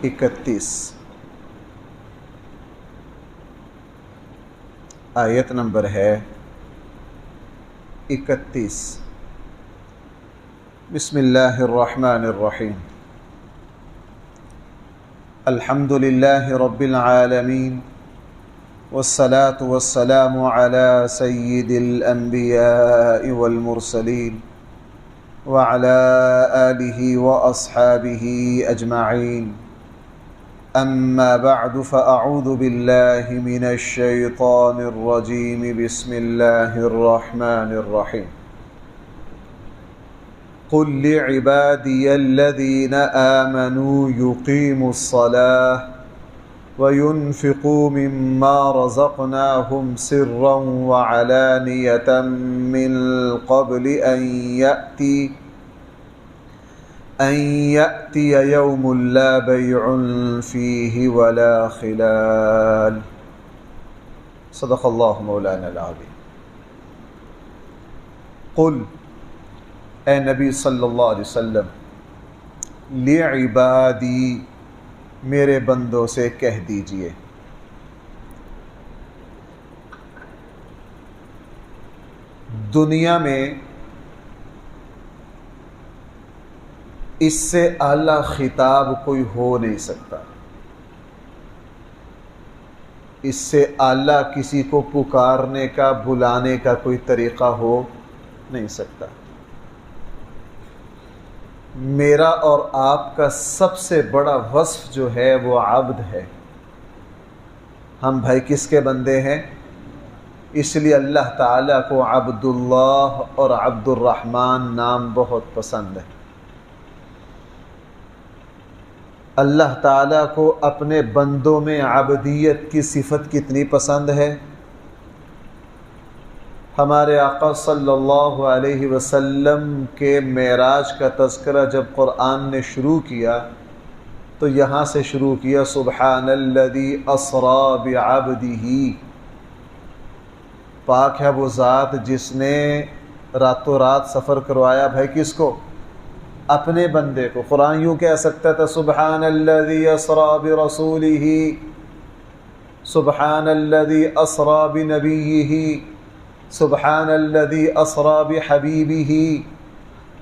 31 آیت نمبر ہے 31۔ بسم اللہ الرحمن الرحیم۔ الحمد للہ رب العالمین والصلاة والسلام على سید الانبیاء والمرسلین وعلى آلہ واصحابہ اجمعین، اما بعد فاعوذ باللہ من الشیطان الرجیم، بسم اللہ الرحمن الرحیم۔ قل لعبادی الذین آمنوا یقیموا الصلاة وَيُنْفِقُوا مِمَّا رَزَقْنَاهُمْ سِرًّا وَعَلَانِيَةً مِّن قَبْلِ أَن يَأْتِيَ يَوْمٌ لَا بَيْعٌ فِيهِ وَلَا خِلَالٌ۔ صدق اللہ مولانا العظیم۔ قل، اے نبی صلی اللہ علیہ وسلم، لعبادی، میرے بندوں سے کہہ دیجئے، دنیا میں اس سے اعلیٰ خطاب کوئی ہو نہیں سکتا، اس سے اعلیٰ کسی کو پکارنے کا، بلانے کا کوئی طریقہ ہو نہیں سکتا۔ میرا اور آپ کا سب سے بڑا وصف جو ہے وہ عبد ہے۔ ہم بھائی کس کے بندے ہیں؟ اس لیے اللہ تعالیٰ کو عبد اللہ اور عبد الرحمن نام بہت پسند ہے۔ اللہ تعالیٰ کو اپنے بندوں میں عبدیت کی صفت کتنی پسند ہے؟ ہمارے آقا صلی اللہ علیہ وسلم کے معراج کا تذکرہ جب قرآن نے شروع کیا تو یہاں سے شروع کیا، سبحان الذی اسری بعبدہ، پاک ہے وہ ذات جس نے راتوں رات سفر کروایا۔ بھائی کس کو؟ اپنے بندے کو۔ قرآن یوں کہہ سکتا تھا، سبحان الذی اسری برسولہ، سبحان الذی اسری بنبیہ، سبحان الذی اسری بحبیبہ،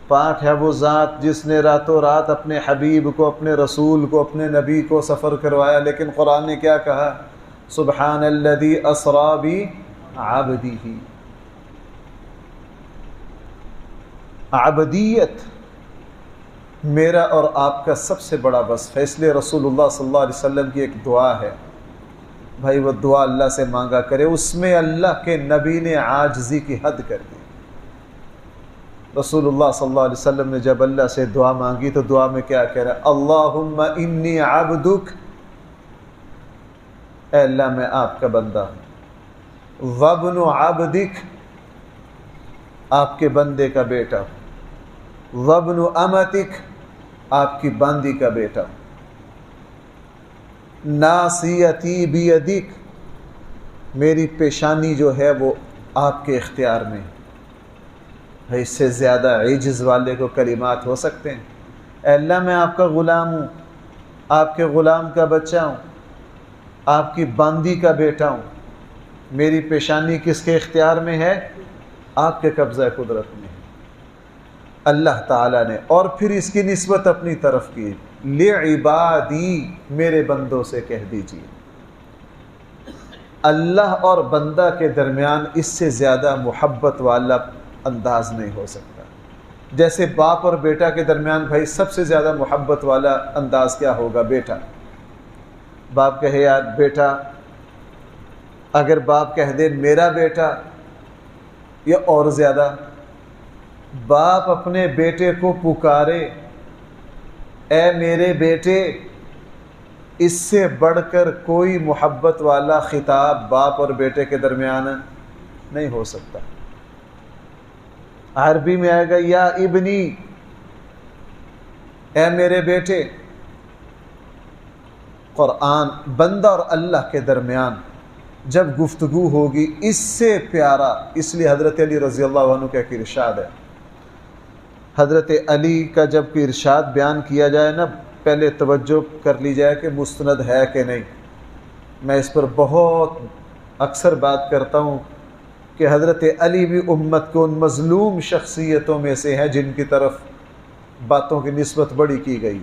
پاک ہے وہ ذات جس نے راتوں رات اپنے حبیب کو، اپنے رسول کو، اپنے نبی کو سفر کروایا۔ لیکن قرآن نے کیا کہا؟ سبحان الذی اسری بعبدہ۔ عبدیت میرا اور آپ کا سب سے بڑا وصف ہے، اس لیے رسول اللہ صلی اللہ علیہ وسلم کی ایک دعا ہے، بھائی وہ دعا اللہ سے مانگا کرے، اس میں اللہ کے نبی نے عاجزی کی حد کر دی۔ رسول اللہ صلی اللہ علیہ وسلم نے جب اللہ سے دعا مانگی تو دعا میں کیا کہہ رہا ہے؟ اللہم انی عبدک، اے اللہ میں آپ کا بندہ ہوں، وابن عبدک، آپ کے بندے کا بیٹا ہوں، وابن امتک، آپ کی باندی کا بیٹا ہوں، ناصیتی بیدک، میری پیشانی جو ہے وہ آپ کے اختیار میں ہے۔ اس سے زیادہ عجز والے کو کلمات ہو سکتے ہیں؟ اے اللہ میں آپ کا غلام ہوں، آپ کے غلام کا بچہ ہوں، آپ کی باندی کا بیٹا ہوں، میری پیشانی کس کے اختیار میں ہے؟ آپ کے قبضہ قدرت میں ہے۔ اللہ تعالیٰ نے اور پھر اس کی نسبت اپنی طرف کی، لعبادی، میرے بندوں سے کہہ دیجیے۔ اللہ اور بندہ کے درمیان اس سے زیادہ محبت والا انداز نہیں ہو سکتا۔ جیسے باپ اور بیٹا کے درمیان بھائی سب سے زیادہ محبت والا انداز کیا ہوگا؟ بیٹا۔ باپ کہے یار بیٹا، اگر باپ کہہ دے میرا بیٹا، یا اور زیادہ باپ اپنے بیٹے کو پکارے اے میرے بیٹے، اس سے بڑھ کر کوئی محبت والا خطاب باپ اور بیٹے کے درمیان نہیں ہو سکتا۔ عربی میں آئے گا یا ابنی، اے میرے بیٹے۔ قرآن بندہ اور اللہ کے درمیان جب گفتگو ہوگی اس سے پیارا، اس لیے حضرت علی رضی اللہ عنہ کا ارشاد ہے، حضرت علی کا جب کہ ارشاد بیان کیا جائے نا، پہلے توجہ کر لی جائے کہ مستند ہے کہ نہیں۔ میں اس پر بہت اکثر بات کرتا ہوں کہ حضرت علی بھی امت کو ان مظلوم شخصیتوں میں سے ہیں جن کی طرف باتوں کی نسبت بڑی کی گئی۔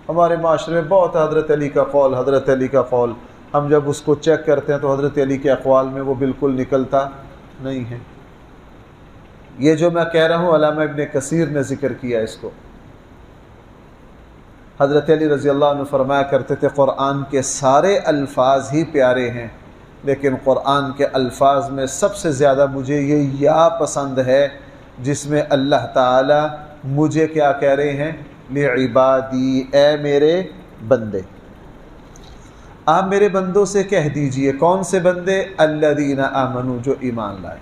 ہمارے معاشرے میں بہت حضرت علی کا قول، حضرت علی کا قول، ہم جب اس کو چیک کرتے ہیں تو حضرت علی کے اقوال میں وہ بالکل نکلتا نہیں ہے۔ یہ جو میں کہہ رہا ہوں علامہ ابن کثیر نے ذکر کیا اس کو۔ حضرت علی رضی اللہ عنہ فرمایا کرتے تھے قرآن کے سارے الفاظ ہی پیارے ہیں، لیکن قرآن کے الفاظ میں سب سے زیادہ مجھے یہ یا پسند ہے جس میں اللہ تعالی مجھے کیا کہہ رہے ہیں، لعبادی، اے میرے بندے۔ آپ میرے بندوں سے کہہ دیجئے، کون سے بندے؟ الذین آمنوا، جو ایمان لائے۔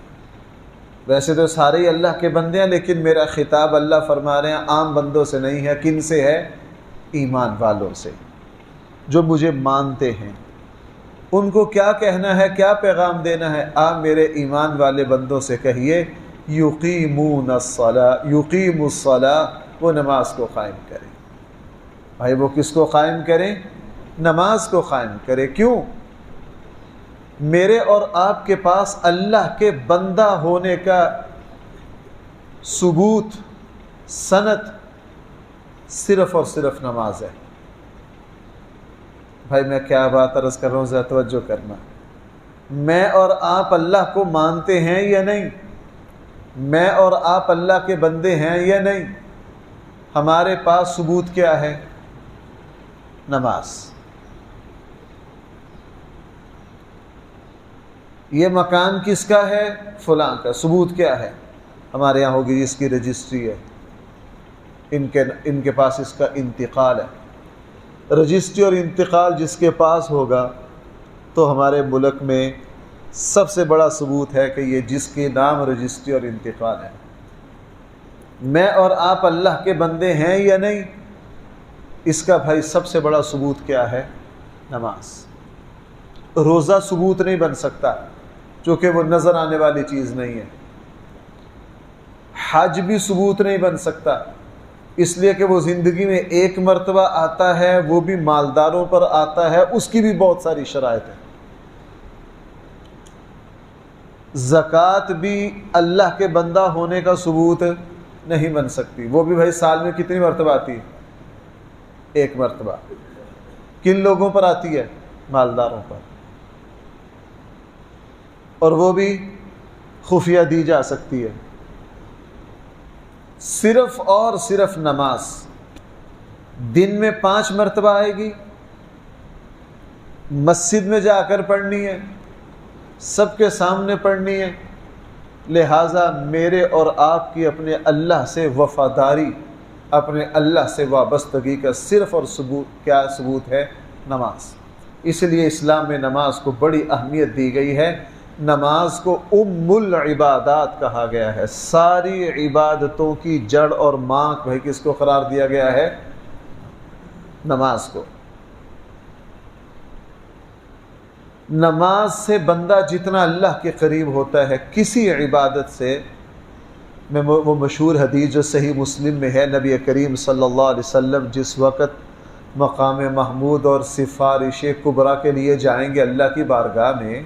ویسے تو سارے ہی اللہ کے بندے ہیں، لیکن میرا خطاب اللہ فرما رہے ہیں عام بندوں سے نہیں ہے۔ کن سے ہے؟ ایمان والوں سے، جو مجھے مانتے ہیں۔ ان کو کیا کہنا ہے، کیا پیغام دینا ہے؟ آپ میرے ایمان والے بندوں سے کہیے یقیمون الصلاۃ، یقیم الصلاۃ، وہ نماز کو قائم کریں۔ بھائی وہ کس کو قائم کریں؟ نماز کو قائم کرے۔ کیوں؟ میرے اور آپ کے پاس اللہ کے بندہ ہونے کا ثبوت، سند صرف اور صرف نماز ہے۔ بھائی میں کیا بات عرض کر رہا ہوں، ذرا توجہ کرنا۔ میں اور آپ اللہ کو مانتے ہیں یا نہیں؟ میں اور آپ اللہ کے بندے ہیں یا نہیں؟ ہمارے پاس ثبوت کیا ہے؟ نماز۔ یہ مکان کس کا ہے؟ فلاں کا۔ ثبوت کیا ہے؟ ہمارے یہاں ہوگی، اس کی رجسٹری ہے، ان کے پاس اس کا انتقال ہے۔ رجسٹری اور انتقال جس کے پاس ہوگا تو ہمارے ملک میں سب سے بڑا ثبوت ہے کہ یہ جس کے نام رجسٹری اور انتقال ہے۔ میں اور آپ اللہ کے بندے ہیں یا نہیں؟ اس کا بھائی سب سے بڑا ثبوت کیا ہے؟ نماز۔ روزہ ثبوت نہیں بن سکتا چونکہ وہ نظر آنے والی چیز نہیں ہے۔ حج بھی ثبوت نہیں بن سکتا اس لیے کہ وہ زندگی میں ایک مرتبہ آتا ہے، وہ بھی مالداروں پر آتا ہے، اس کی بھی بہت ساری شرائط ہیں۔ زکوٰۃ بھی اللہ کے بندہ ہونے کا ثبوت نہیں بن سکتی، وہ بھی بھائی سال میں کتنی مرتبہ آتی ہے؟ ایک مرتبہ۔ کن لوگوں پر آتی ہے؟ مالداروں پر، اور وہ بھی خفیہ دی جا سکتی ہے۔ صرف اور صرف نماز دن میں 5 مرتبہ آئے گی، مسجد میں جا کر پڑھنی ہے، سب کے سامنے پڑھنی ہے۔ لہٰذا میرے اور آپ کی اپنے اللہ سے وفاداری، اپنے اللہ سے وابستگی کا صرف اور ثبوت کیا ثبوت ہے؟ نماز۔ اس لیے اسلام میں نماز کو بڑی اہمیت دی گئی ہے۔ نماز کو ام العبادات کہا گیا ہے۔ ساری عبادتوں کی جڑ اور ماں بھائی کس کو قرار دیا گیا ہے؟ نماز کو۔ نماز سے بندہ جتنا اللہ کے قریب ہوتا ہے کسی عبادت سے، میں وہ مشہور حدیث جو صحیح مسلم میں ہے، نبی کریم صلی اللہ علیہ وسلم جس وقت مقام محمود اور سفارش کبریٰ کے لیے جائیں گے اللہ کی بارگاہ میں،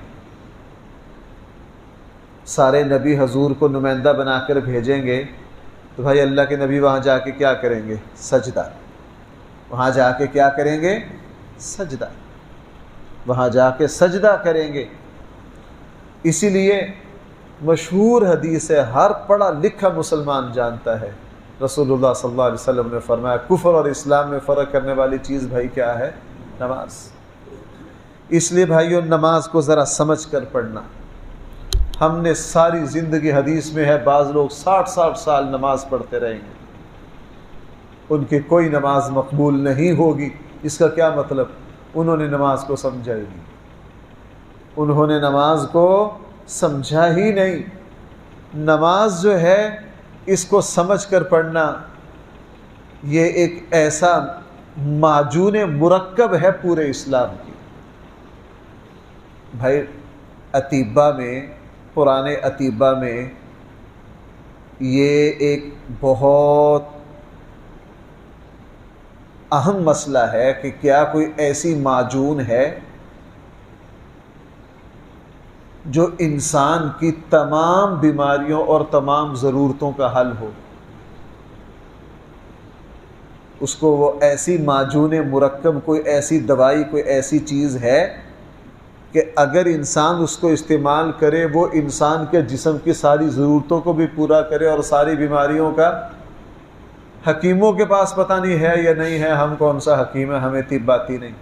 سارے نبی حضور کو نمائندہ بنا کر بھیجیں گے، تو بھائی اللہ کے نبی وہاں جا کے کیا کریں گے؟ سجدہ۔ وہاں جا کے کیا کریں گے؟ سجدہ۔ وہاں جا کے سجدہ کریں گے۔ اسی لیے مشہور حدیث ہے، ہر پڑھا لکھا مسلمان جانتا ہے، رسول اللہ صلی اللہ علیہ وسلم نے فرمایا کفر اور اسلام میں فرق کرنے والی چیز بھائی کیا ہے؟ نماز۔ اس لیے بھائیوں نماز کو ذرا سمجھ کر پڑھنا۔ ہم نے ساری زندگی، حدیث میں ہے بعض لوگ 60 سال نماز پڑھتے رہیں گے، ان کی کوئی نماز مقبول نہیں ہوگی۔ اس کا کیا مطلب؟ انہوں نے نماز کو سمجھا ہی نہیں، انہوں نے نماز کو سمجھا ہی نہیں۔ نماز جو ہے اس کو سمجھ کر پڑھنا، یہ ایک ایسا معجون مرکب ہے پورے اسلام کی۔ بھائی عتیبہ میں، پرانے عتیبہ میں یہ ایک بہت اہم مسئلہ ہے کہ کیا کوئی ایسی معجون ہے جو انسان کی تمام بیماریوں اور تمام ضرورتوں کا حل ہو. اس کو وہ ایسی معجون مرکب، کوئی ایسی دوائی، کوئی ایسی چیز ہے کہ اگر انسان اس کو استعمال کرے وہ انسان کے جسم کی ساری ضرورتوں کو بھی پورا کرے اور ساری بیماریوں کا. حکیموں کے پاس پتہ نہیں ہے یا نہیں ہے، ہم کون سا حکیم ہے، ہمیں طب آتی نہیں.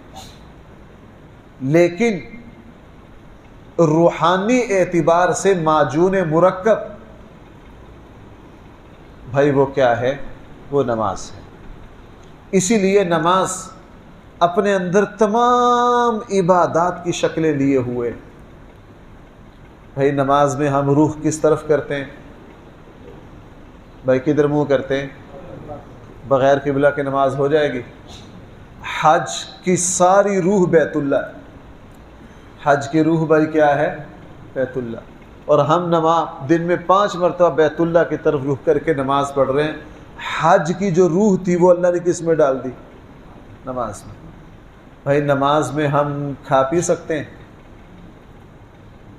لیکن روحانی اعتبار سے معجون مرکب بھائی وہ کیا ہے؟ وہ نماز ہے. اسی لیے نماز اپنے اندر تمام عبادات کی شکلیں لیے ہوئے. بھائی نماز میں ہم روح کس طرف کرتے ہیں؟ بھائی کدھر منہ کرتے ہیں؟ بغیر قبلہ کے نماز ہو جائے گی؟ حج کی ساری روح بیت اللہ. حج کی روح بھائی کیا ہے؟ بیت اللہ. اور ہم نماز دن میں 5 مرتبہ بیت اللہ کی طرف رخ کر کے نماز پڑھ رہے ہیں. حج کی جو روح تھی وہ اللہ نے کس میں ڈال دی؟ نماز میں. بھائی نماز میں ہم کھا پی سکتے ہیں؟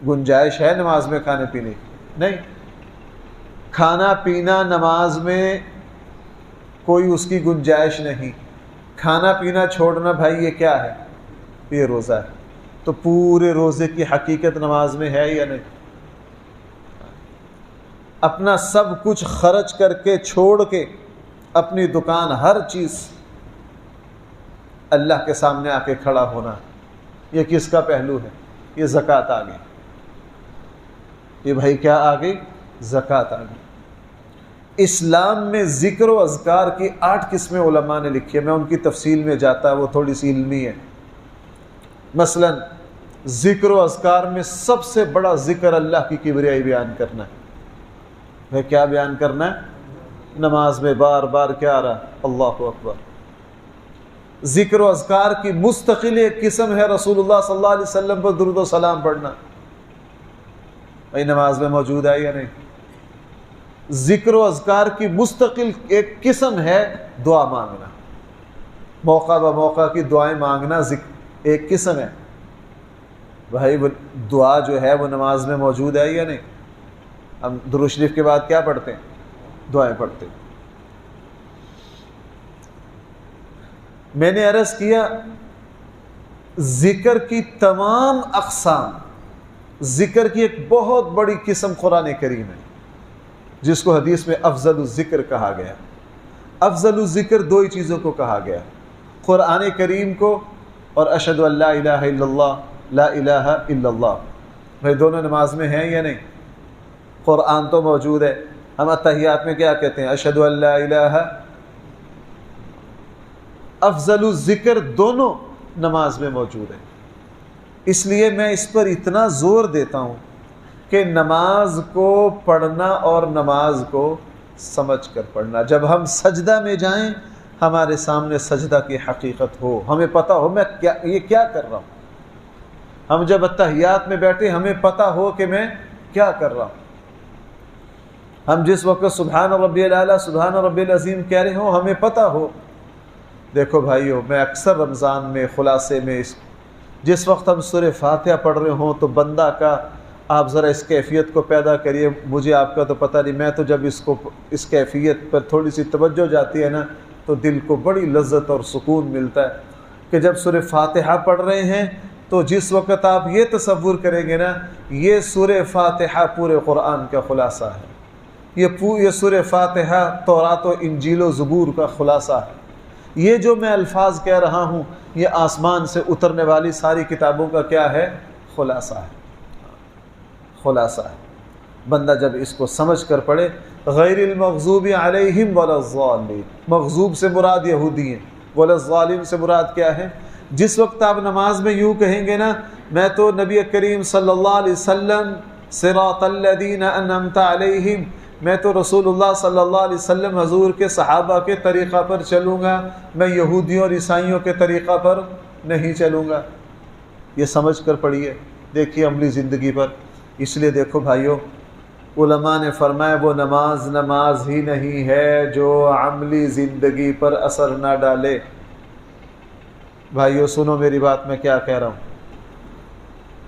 گنجائش ہے نماز میں کھانے پینے کی؟ نہیں. کھانا پینا نماز میں کوئی اس کی گنجائش نہیں. کھانا پینا چھوڑنا بھائی یہ کیا ہے؟ یہ روزہ ہے. تو پورے روزے کی حقیقت نماز میں ہے یا نہیں؟ اپنا سب کچھ خرچ کر کے چھوڑ کے اپنی دکان ہر چیز اللہ کے سامنے آ کے کھڑا ہونا، یہ کس کا پہلو ہے؟ یہ زکوٰۃ آ گئی. یہ بھائی کیا آ گئی؟ زکوٰۃ آ گئی. اسلام میں ذکر و اذکار کی 8 قسمیں علماء نے لکھی ہے. میں ان کی تفصیل میں جاتا وہ تھوڑی سی علمی ہے. مثلا ذکر و اذکار میں سب سے بڑا ذکر اللہ کی کبریائی بیان کرنا ہے. میں کیا بیان کرنا ہے؟ نماز میں بار بار کیا آ رہا؟ اللہ اکبر. ذکر و اذکار کی مستقل ایک قسم ہے رسول اللہ صلی اللہ علیہ وسلم پر درود و سلام پڑھنا. بھائی نماز میں موجود ہے یا نہیں؟ ذکر و اذکار کی مستقل ایک قسم ہے دعا مانگنا. موقع بہ موقع کی دعائیں مانگنا ایک قسم ہے. بھائی وہ دعا جو ہے وہ نماز میں موجود ہے یا نہیں؟ ہم درود شریف کے بعد کیا پڑھتے ہیں؟ دعائیں پڑھتے ہیں. میں نے عرض کیا ذکر کی تمام اقسام، ذکر کی ایک بہت بڑی قسم قرآن کریم ہے جس کو حدیث میں افضل الذکر کہا گیا. افضل الذکر 2 ہی چیزوں کو کہا گیا، قرآن کریم کو اور اشہد ان لا الہ الا اللہ لا الہ الا اللہ. بھائی دونوں نماز میں ہیں یا نہیں؟ قرآن تو موجود ہے. ہم اتحیات میں کیا کہتے ہیں؟ اشہد ان لا الہ. افضل الذکر دونوں نماز میں موجود ہے. اس لیے میں اس پر اتنا زور دیتا ہوں کہ نماز کو پڑھنا اور نماز کو سمجھ کر پڑھنا. جب ہم سجدہ میں جائیں ہمارے سامنے سجدہ کی حقیقت ہو، ہمیں پتہ ہو میں یہ کیا کر رہا ہوں. ہم جب اتحیات میں بیٹھے ہمیں پتہ ہو کہ میں کیا کر رہا ہوں. ہم جس وقت سبحان ربی الاعلیٰ سبحان ربی العظیم کہہ رہے ہوں ہمیں پتہ ہو. دیکھو بھائیو، میں اکثر رمضان میں خلاصے میں جس وقت ہم سورہ فاتحہ پڑھ رہے ہوں تو بندہ کا آپ ذرا اس کیفیت کو پیدا کریے. مجھے آپ کا تو پتہ نہیں، میں تو جب اس کیفیت پر تھوڑی سی توجہ جاتی ہے نا تو دل کو بڑی لذت اور سکون ملتا ہے کہ جب سورہ فاتحہ پڑھ رہے ہیں تو جس وقت آپ یہ تصور کریں گے نا یہ سورہ فاتحہ پورے قرآن کا خلاصہ ہے. یہ سورہ فاتحہ تورات و انجیل و زبور کا خلاصہ ہے. یہ جو میں الفاظ کہہ رہا ہوں یہ آسمان سے اترنے والی ساری کتابوں کا کیا ہے؟ خلاصہ ہے. خلاصہ ہے. بندہ جب اس کو سمجھ کر پڑھے غیر المغضوب علیہم ولا الضالین، مغضوب سے مراد یہودی ہیں، ولا الضالین سے مراد کیا ہے؟ جس وقت آپ نماز میں یوں کہیں گے نا میں تو نبی کریم صلی اللہ علیہ وسلم صراط الذین انعمت علیہم، میں تو رسول اللہ صلی اللہ علیہ وسلم حضور کے صحابہ کے طریقہ پر چلوں گا، میں یہودیوں اور عیسائیوں کے طریقہ پر نہیں چلوں گا. یہ سمجھ کر پڑھیے، دیکھیے عملی زندگی پر. اس لیے دیکھو بھائیو، علماء نے فرمایا وہ نماز ہی نہیں ہے جو عملی زندگی پر اثر نہ ڈالے. بھائیو سنو میری بات، میں کیا کہہ رہا ہوں۔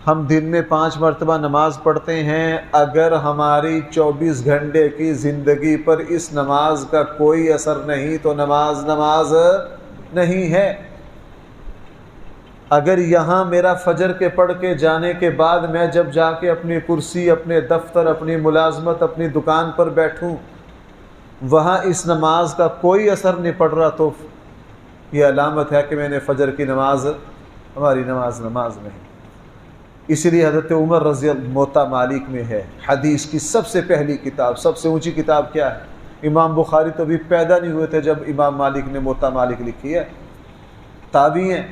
ہم دن میں 5 مرتبہ نماز پڑھتے ہیں، اگر ہماری 24 گھنٹے کی زندگی پر اس نماز کا کوئی اثر نہیں تو نماز نہیں ہے۔ اگر یہاں میرا فجر کے پڑھ کے جانے کے بعد میں جب جا کے اپنی کرسی، اپنے دفتر، اپنی ملازمت، اپنی دکان پر بیٹھوں، وہاں اس نماز کا کوئی اثر نہیں پڑ رہا، تو یہ علامت ہے کہ میں نے فجر کی نماز، ہماری نماز نہیں۔ اسی لیے حضرت عمر رضی اللہ موطا مالک میں ہے، حدیث کی سب سے پہلی کتاب، سب سے اونچی کتاب کیا ہے؟ امام بخاری تو بھی پیدا نہیں ہوئے تھے جب امام مالک نے موطا مالک لکھی ہے، تابعی ہیں،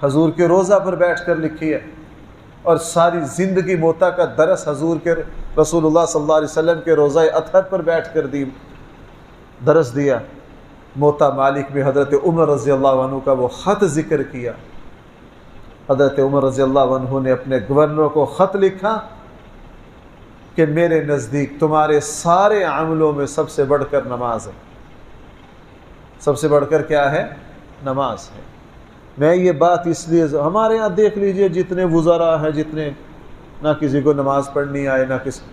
حضور کے روضہ پر بیٹھ کر لکھی ہے، اور ساری زندگی موطا کا درس حضور کے رسول اللہ صلی اللہ علیہ وسلم کے روضہ اطہر پر بیٹھ کر درس دیا۔ موطا مالک میں حضرت عمر رضی اللہ عنہ کا وہ خط ذکر کیا۔ حضرت عمر رضی اللہ عنہ نے اپنے گورنر کو خط لکھا کہ میرے نزدیک تمہارے سارے عملوں میں سب سے بڑھ کر نماز ہے، سب سے بڑھ کر کیا ہے؟ نماز ہے۔ میں یہ بات اس لیے، ہمارے ہاں دیکھ لیجئے جتنے وزراء ہیں، جتنے، نہ کسی کو نماز پڑھنی آئے، نہ کسی،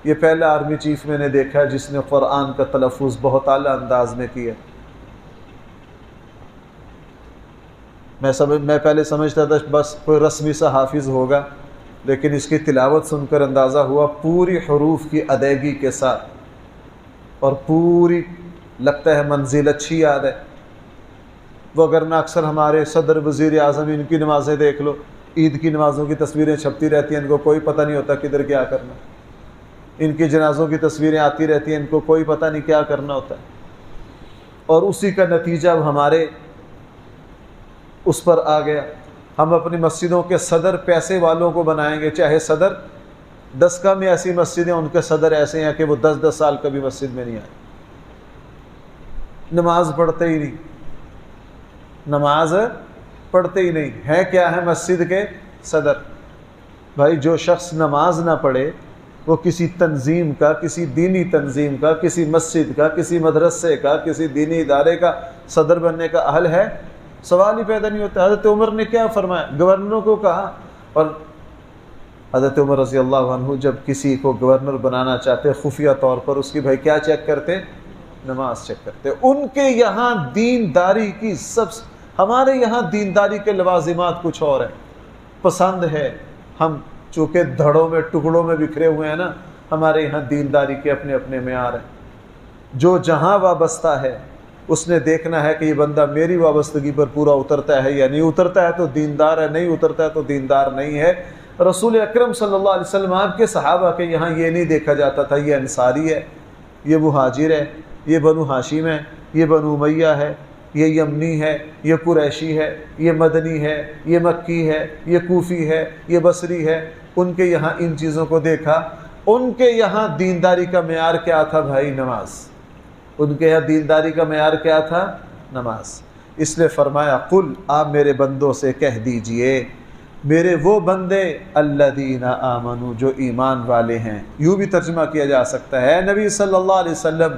یہ پہلا آرمی چیف میں نے دیکھا ہے جس نے قرآن کا تلفظ بہت اعلیٰ انداز میں کیا۔ میں پہلے سمجھتا تھا بس کوئی رسمی سا حافظ ہوگا، لیکن اس کی تلاوت سن کر اندازہ ہوا پوری حروف کی ادائیگی کے ساتھ، اور پوری لگتا ہے منزل اچھی یاد ہے۔ وہ اگر نہ اکثر ہمارے صدر، وزیر اعظم، ان کی نمازیں دیکھ لو، عید کی نمازوں کی تصویریں چھپتی رہتی ہیں، ان کو کوئی پتہ نہیں ہوتا کدھر کیا کرنا۔ ان کی جنازوں کی تصویریں آتی رہتی ہیں، ان کو کوئی پتہ نہیں کیا کرنا ہوتا ہے، اور اسی کا نتیجہ اب ہمارے اس پر آ گیا۔ ہم اپنی مسجدوں کے صدر پیسے والوں کو بنائیں گے، چاہے صدر 10 کا میں ایسی مسجدیں، ان کے صدر ایسے ہیں کہ وہ 10 سال کبھی مسجد میں نہیں آئے، نماز پڑھتے ہی نہیں، نماز پڑھتے ہی نہیں ہے، کیا ہے؟ مسجد کے صدر۔ بھائی جو شخص نماز نہ پڑھے وہ کسی تنظیم کا، کسی دینی تنظیم کا، کسی مسجد کا، کسی مدرسے کا، کسی دینی ادارے کا صدر بننے کا اہل ہے؟ سوال ہی پیدا نہیں ہوتا۔ حضرت عمر نے کیا فرمایا؟ گورنروں کو کہا، اور حضرت عمر رضی اللہ عنہ جب کسی کو گورنر بنانا چاہتے خفیہ طور پر، اس کی بھائی کیا چیک کرتے؟ نماز چیک کرتے۔ ان کے یہاں دینداری کی ہمارے یہاں دینداری کے لوازمات کچھ اور ہیں، پسند ہے، ہم چونکہ دھڑوں میں، ٹکڑوں میں بکھرے ہوئے ہیں نا، ہمارے یہاں دینداری کے اپنے اپنے معیار ہیں۔ جو جہاں وابستہ ہے اس نے دیکھنا ہے کہ یہ بندہ میری وابستگی پر پورا اترتا ہے یا نہیں اترتا ہے تو دیندار ہے، نہیں اترتا ہے تو دیندار نہیں ہے۔ رسول اکرم صلی اللہ علیہ وسلم آپ کے صحابہ کے یہاں یہ نہیں دیکھا جاتا تھا یہ انصاری ہے، یہ مہاجر ہے، یہ بنو ہاشم ہے، یہ بنو امیہ ہے، یہ یمنی ہے، یہ قریشی ہے، یہ مدنی ہے، یہ مکی ہے، یہ کوفی ہے، یہ بصری ہے۔ ان کے یہاں ان چیزوں کو دیکھا۔ ان کے یہاں دینداری کا معیار کیا تھا بھائی؟ نماز۔ ان کے یہاں دینداری کا معیار کیا تھا؟ نماز۔ اس لیے فرمایا قل، آپ میرے بندوں سے کہہ دیجئے، میرے وہ بندے الذین آمنوا، جو ایمان والے ہیں۔ یوں بھی ترجمہ کیا جا سکتا ہے، نبی صلی اللہ علیہ وسلم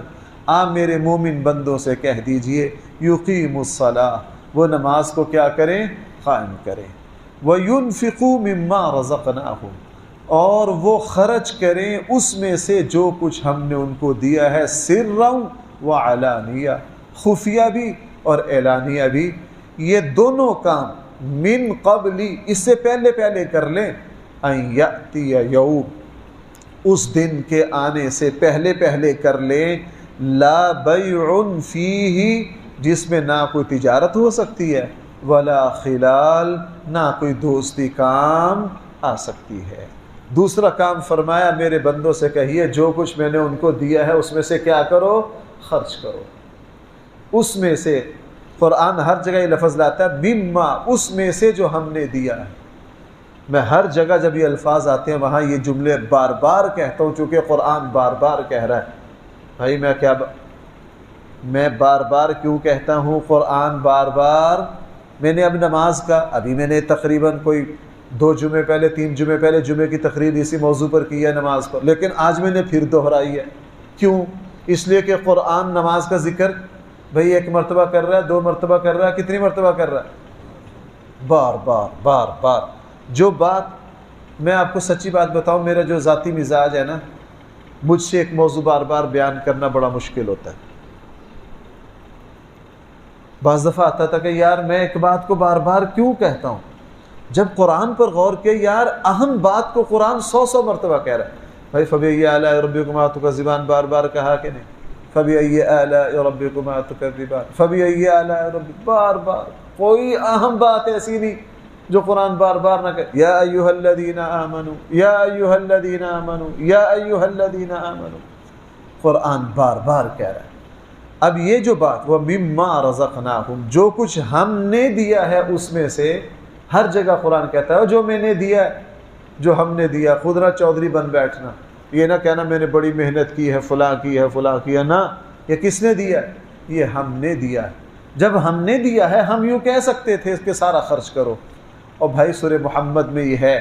آپ میرے مومن بندوں سے کہہ دیجئے یقیموا الصلاۃ، وہ نماز کو کیا کریں؟ قائم کریں۔ وَيُنْفِقُوا مِمَّا رَزَقْنَاهُمْ، اور وہ خرچ کریں اس میں سے جو کچھ ہم نے ان کو دیا ہے، سرًا وعلانیہ، خفیہ بھی اور اعلانیہ بھی۔ یہ دونوں کام من قبلی، اس سے پہلے کر لیں، ان یأتی یوم، اس دن کے آنے سے پہلے کر لیں، لا بیع فیہ، جس میں نہ کوئی تجارت ہو سکتی ہے، ولا خلال، نہ کوئی دوستی کام آ سکتی ہے۔ دوسرا کام فرمایا میرے بندوں سے کہیے جو کچھ میں نے ان کو دیا ہے اس میں سے کیا کرو؟ خرچ کرو۔ اس میں سے، قرآن ہر جگہ یہ لفظ لاتا ہے مما، اس میں سے جو ہم نے دیا ہے۔ میں ہر جگہ جب یہ الفاظ آتے ہیں وہاں یہ جملے بار بار کہتا ہوں، چونکہ قرآن بار بار کہہ رہا ہے۔ بھائی میں بار بار کیوں کہتا ہوں قرآن بار بار؟ میں نے اب نماز کا، ابھی میں نے تقریباً کوئی 2 جمعے پہلے، 3 جمعے پہلے جمعے کی تقریر اسی موضوع پر کی ہے، نماز پر، لیکن آج میں نے پھر دہرائی ہے۔ کیوں؟ اس لیے کہ قرآن نماز کا ذکر بھئی 1 مرتبہ کر رہا ہے، 2 مرتبہ کر رہا ہے، کتنی مرتبہ کر رہا ہے؟ بار بار بار بار. جو بات میں آپ کو سچی بات بتاؤں، میرا جو ذاتی مزاج ہے نا، مجھ سے ایک موضوع بار بار بیان کرنا بڑا مشکل ہوتا ہے. بعض دفعہ آتا تھا کہ یار میں ایک بات کو بار بار کیوں کہتا ہوں، جب قرآن پر غور کیا یار اہم بات کو قرآن 100 مرتبہ کہہ رہا ہے. بھائی فبأي آلاء ربكما تكذبان بار بار کہا کہ نہیں؟ فبأي آلاء ربكما تكذبان، فبأي آلاء ربك، بار بار. کوئی اہم بات ایسی نہیں جو قرآن بار بار نہ کہے یا ایھا الذین آمنوا یا ایھا الذین آمنوا یا ایھا الذین آمنوا. قرآن بار بار کہہ رہا ہے. اب یہ جو بات وہ مما رزقناہم، جو کچھ ہم نے دیا ہے اس میں سے، ہر جگہ قرآن کہتا ہے جو میں نے دیا ہے، جو ہم نے دیا. خود نہ چودھری بن بیٹھنا، یہ نہ کہنا میں نے بڑی محنت کی ہے، فلاں کی ہے، فلاں کی ہے. نہ، یہ کس نے دیا ہے؟ یہ ہم نے دیا ہے. جب ہم نے دیا ہے ہم یوں کہہ سکتے تھے اس کے سارا خرچ کرو. اور بھائی سورہ محمد میں یہ ہے،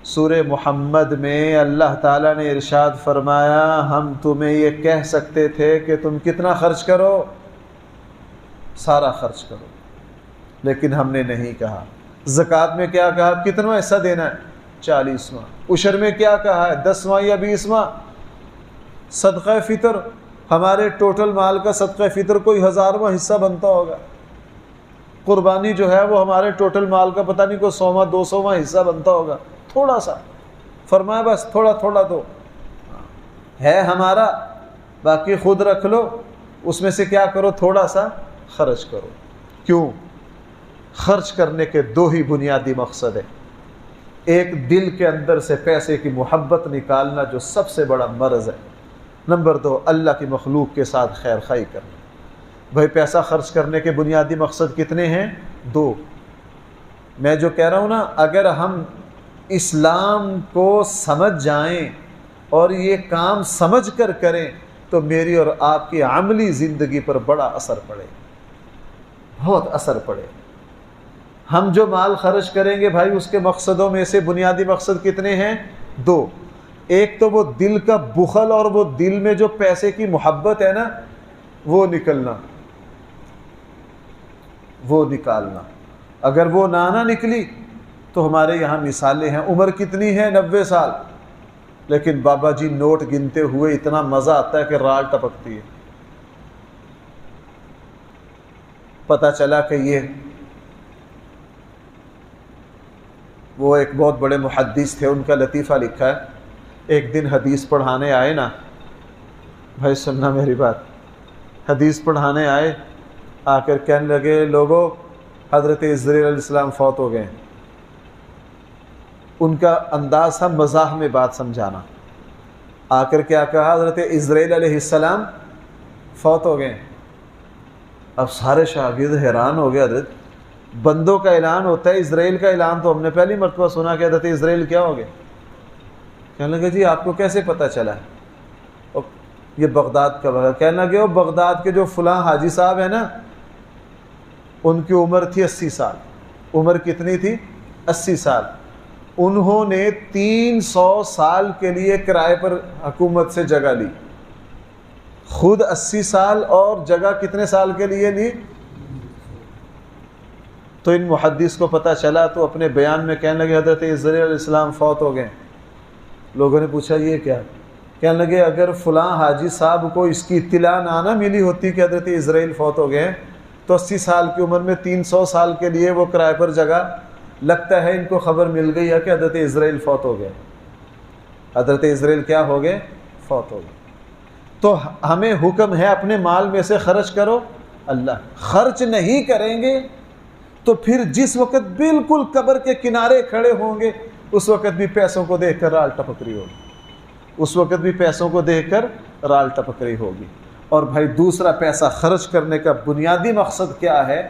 سورہ محمد میں اللہ تعالیٰ نے ارشاد فرمایا ہم تمہیں یہ کہہ سکتے تھے کہ تم کتنا خرچ کرو، سارا خرچ کرو، لیکن ہم نے نہیں کہا. زکوٰۃ میں کیا کہا؟ کتنا حصہ دینا ہے؟ 40واں. عشر میں کیا کہا ہے؟ 10واں یا 20واں. صدقہ فطر، ہمارے ٹوٹل مال کا صدقہ فطر کوئی 1000واں حصہ بنتا ہوگا. قربانی جو ہے وہ ہمارے ٹوٹل مال کا پتہ نہیں کوئی 100واں 200واں حصہ بنتا ہوگا. تھوڑا سا فرمایا بس تھوڑا تھوڑا تو ہے ہمارا، باقی خود رکھ لو، اس میں سے کیا کرو؟ تھوڑا سا خرچ کرو. کیوں؟ خرچ کرنے کے 2 ہی بنیادی مقصد ہے. ایک دل کے اندر سے پیسے کی محبت نکالنا جو سب سے بڑا مرض ہے. نمبر 2 اللہ کی مخلوق کے ساتھ خیر خواہی کرنا. بھائی پیسہ خرچ کرنے کے بنیادی مقصد کتنے ہیں؟ 2. میں جو کہہ رہا ہوں نا، اگر ہم اسلام کو سمجھ جائیں اور یہ کام سمجھ کر کریں تو میری اور آپ کی عملی زندگی پر بڑا اثر پڑے، بہت اثر پڑے. ہم جو مال خرچ کریں گے بھائی اس کے مقصدوں میں سے بنیادی مقصد کتنے ہیں؟ 2. ایک تو وہ دل کا بخل اور وہ دل میں جو پیسے کی محبت ہے نا وہ نکلنا، وہ نکالنا. اگر وہ نہ نکلی تو ہمارے یہاں مثالیں ہیں. عمر کتنی ہے؟ 90 سال، لیکن بابا جی نوٹ گنتے ہوئے اتنا مزہ آتا ہے کہ رال ٹپکتی ہے. پتہ چلا کہ یہ وہ ایک بہت بڑے محدث تھے، ان کا لطیفہ لکھا ہے. ایک دن حدیث پڑھانے آئے نا، بھائی سننا میری بات، حدیث پڑھانے آئے، آ کر کہنے لگے لوگوں حضرت عزرائیل علیہ السلام فوت ہو گئے. ان کا انداز تھا مزاح میں بات سمجھانا. آ کر کیا کہا؟ حضرت عزرائیل علیہ السلام فوت ہو گئے. اب سارے شاگرد حیران ہو گئے. حضرت بندوں کا اعلان ہوتا ہے، اسرائیل کا اعلان تو ہم نے پہلی مرتبہ سنا کہ حضرت اسرائیل کیا ہو گئے. کہنے لگے جی آپ کو کیسے پتہ چلا؟ یہ بغداد کا بغداد. کہنے لگے وہ بغداد کے جو فلاں حاجی صاحب ہیں نا، ان کی عمر تھی 80 سال. عمر کتنی تھی؟ 80 سال. انہوں نے 300 سال کے لیے کرائے پر حکومت سے جگہ لی. خود 80 سال اور جگہ کتنے سال کے لیے لی؟ تو ان محدث کو پتہ چلا تو اپنے بیان میں کہنے لگے حضرت عزرائیل علیہ السلام فوت ہو گئے. لوگوں نے پوچھا یہ کیا؟ کہنے لگے اگر فلاں حاجی صاحب کو اس کی اطلاع نہ ملی ہوتی کہ حضرت عزرائیل فوت ہو گئے تو 80 سال کی عمر میں 300 سال کے لیے وہ کرائے پر جگہ، لگتا ہے ان کو خبر مل گئی ہے کہ حضرت عزرائیل فوت ہو گئے. حضرت عزرائیل کیا ہو گئے؟ فوت ہو گئے. تو ہمیں حکم ہے اپنے مال میں سے خرچ کرو. اللہ خرچ نہیں کریں گے تو پھر جس وقت بالکل قبر کے کنارے کھڑے ہوں گے اس وقت بھی پیسوں کو دیکھ کر رال ٹپک رہی ہوگی، اس وقت بھی پیسوں کو دیکھ کر رال ٹپک رہی ہوگی. اور بھائی دوسرا پیسہ خرچ کرنے کا بنیادی مقصد کیا ہے؟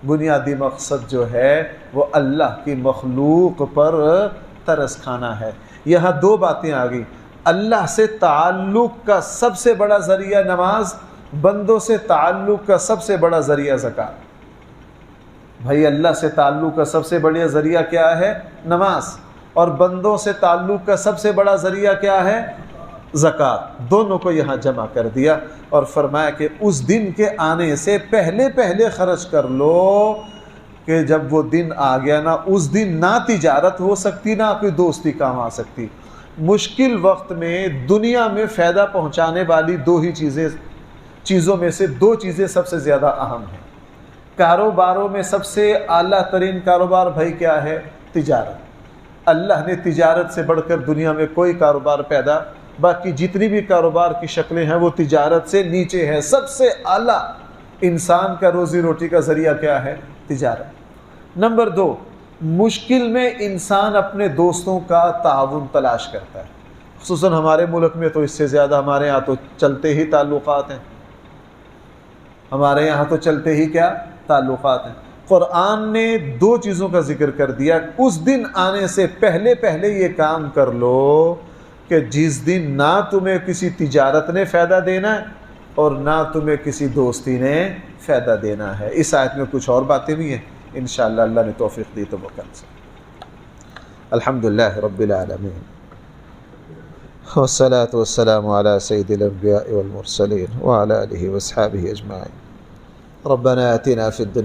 بنیادی مقصد جو ہے وہ اللہ کی مخلوق پر ترس کھانا ہے. یہاں 2 باتیں آ گئی. اللہ سے تعلق کا سب سے بڑا ذریعہ نماز، بندوں سے تعلق کا سب سے بڑا ذریعہ زکوٰۃ. بھائی اللہ سے تعلق کا سب سے بڑا ذریعہ کیا ہے؟ نماز. اور بندوں سے تعلق کا سب سے بڑا ذریعہ کیا ہے؟ زکوٰۃ. دونوں کو یہاں جمع کر دیا اور فرمایا کہ اس دن کے آنے سے پہلے خرچ کر لو کہ جب وہ دن آ گیا نا، اس دن نہ تجارت ہو سکتی نہ کوئی دوستی کام آ سکتی۔ مشکل وقت میں دنیا میں فائدہ پہنچانے والی دو ہی چیزوں میں سے دو چیزیں سب سے زیادہ اہم ہیں۔ کاروباروں میں سب سے اعلیٰ ترین کاروبار بھائی کیا ہے؟ تجارت۔ اللہ نے تجارت سے بڑھ کر دنیا میں کوئی کاروبار پیدا، باقی جتنی بھی کاروبار کی شکلیں ہیں وہ تجارت سے نیچے ہے۔ سب سے اعلیٰ انسان کا روزی روٹی کا ذریعہ کیا ہے؟ تجارت۔ نمبر 2، مشکل میں انسان اپنے دوستوں کا تعاون تلاش کرتا ہے، خصوصاً ہمارے ملک میں تو اس سے زیادہ، ہمارے یہاں تو چلتے ہی تعلقات ہیں، ہمارے یہاں تو چلتے ہی کیا؟ تعلقات ہیں۔ قرآن نے دو چیزوں کا ذکر کر دیا، اس دن آنے سے پہلے پہلے یہ کام کر لو کہ جس دن نہ تمہیں کسی تجارت نے فائدہ دینا ہے اور نہ تمہیں کسی دوستی نے فائدہ دینا ہے۔ اس آیت میں کچھ اور باتیں بھی ہیں، انشاءاللہ اللہ نے توفیق دی تو وہ کل سے۔ الحمدللہ رب العالمین، والصلاة والسلام على سید الانبیاء والمرسلین وعلى آلہ واصحابہ اجمعین۔ ربنا آتنا فی الدنیا